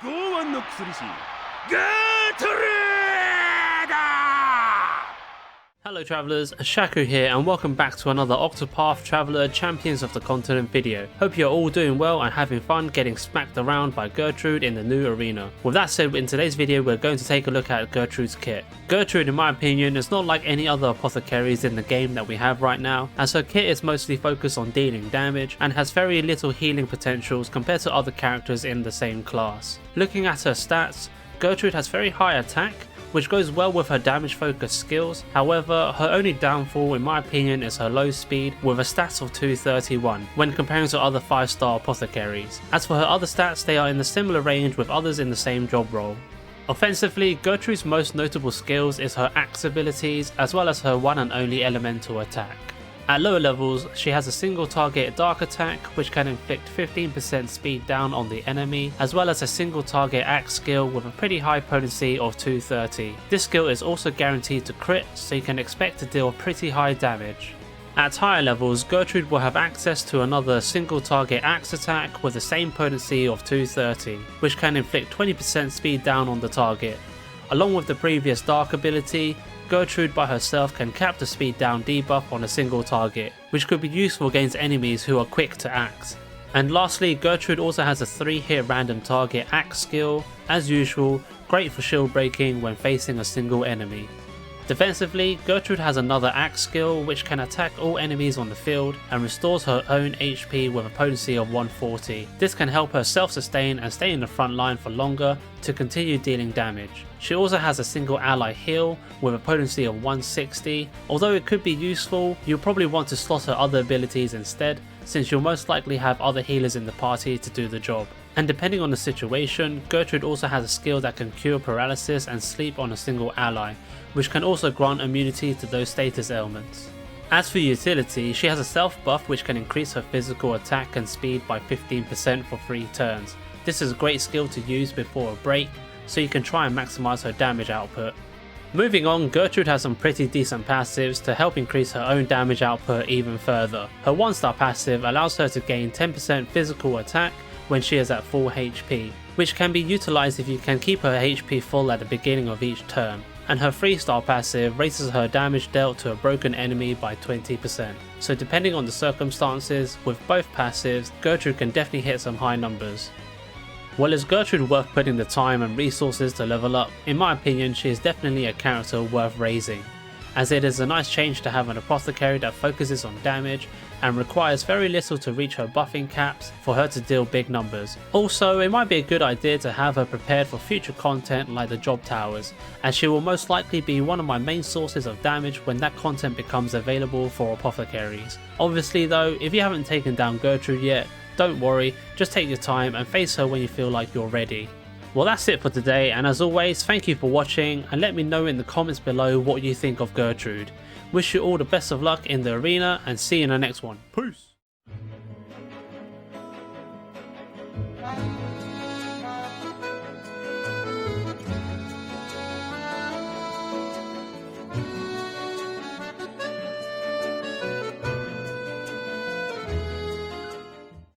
剛腕の薬師ゲートルード。 Hello travellers, Shaku here and welcome back to another Octopath Traveler Champions of the Continent video. Hope you're all doing well and having fun getting smacked around by Gertrude in the new arena. With that said, in today's video we're going to take a look at Gertrude's kit. Gertrude, in my opinion, is not like any other apothecaries in the game that we have right now, as her kit is mostly focused on dealing damage and has very little healing potentials compared to other characters in the same class. Looking at her stats, Gertrude has very high attack, which goes well with her damage focused skills. However, her only downfall in my opinion is her low speed with a stats of 231 when comparing to other 5-star apothecaries. As for her other stats, they are in the similar range with others in the same job role. Offensively, Gertrude's most notable skills is her axe abilities as well as her one and only elemental attack. At lower levels, she has a single target dark attack which can inflict 15% speed down on the enemy, as well as a single target axe skill with a pretty high potency of 230. This skill is also guaranteed to crit, so you can expect to deal pretty high damage. At higher levels, Gertrude will have access to another single target axe attack with the same potency of 230, which can inflict 20% speed down on the target. Along with the previous dark ability, Gertrude by herself can cap the speed down debuff on a single target, which could be useful against enemies who are quick to axe. And lastly, Gertrude also has a 3-hit random target axe skill, as usual, great for shield breaking when facing a single enemy. Defensively, Gertrude has another axe skill which can attack all enemies on the field and restores her own HP with a potency of 140. This can help her self-sustain and stay in the front line for longer to continue dealing damage. She also has a single ally heal with a potency of 160. Although it could be useful, you'll probably want to slot her other abilities instead, since you'll most likely have other healers in the party to do the job. And depending on the situation, Gertrude also has a skill that can cure paralysis and sleep on a single ally, which can also grant immunity to those status ailments. As for utility, she has a self buff which can increase her physical attack and speed by 15% for 3 turns. This is a great skill to use before a break, so you can try and maximize her damage output. Moving on, Gertrude has some pretty decent passives to help increase her own damage output even further. Her 1-star passive allows her to gain 10% physical attack when she is at full HP, which can be utilised if you can keep her HP full at the beginning of each turn. And her 3-star passive raises her damage dealt to a broken enemy by 20%. So depending on the circumstances, with both passives, Gertrude can definitely hit some high numbers. Well, is Gertrude worth putting the time and resources to level up? In my opinion, she is definitely a character worth raising, as it is a nice change to have an apothecary that focuses on damage and requires very little to reach her buffing caps for her to deal big numbers. Also, it might be a good idea to have her prepared for future content like the job towers, as she will most likely be one of my main sources of damage when that content becomes available for apothecaries. Obviously though, if you haven't taken down Gertrude yet, don't worry, just take your time and face her when you feel like you're ready. Well, that's it for today, and as always, thank you for watching and let me know in the comments below what you think of Gertrude. Wish you all the best of luck in the arena and see you in the next one. Peace!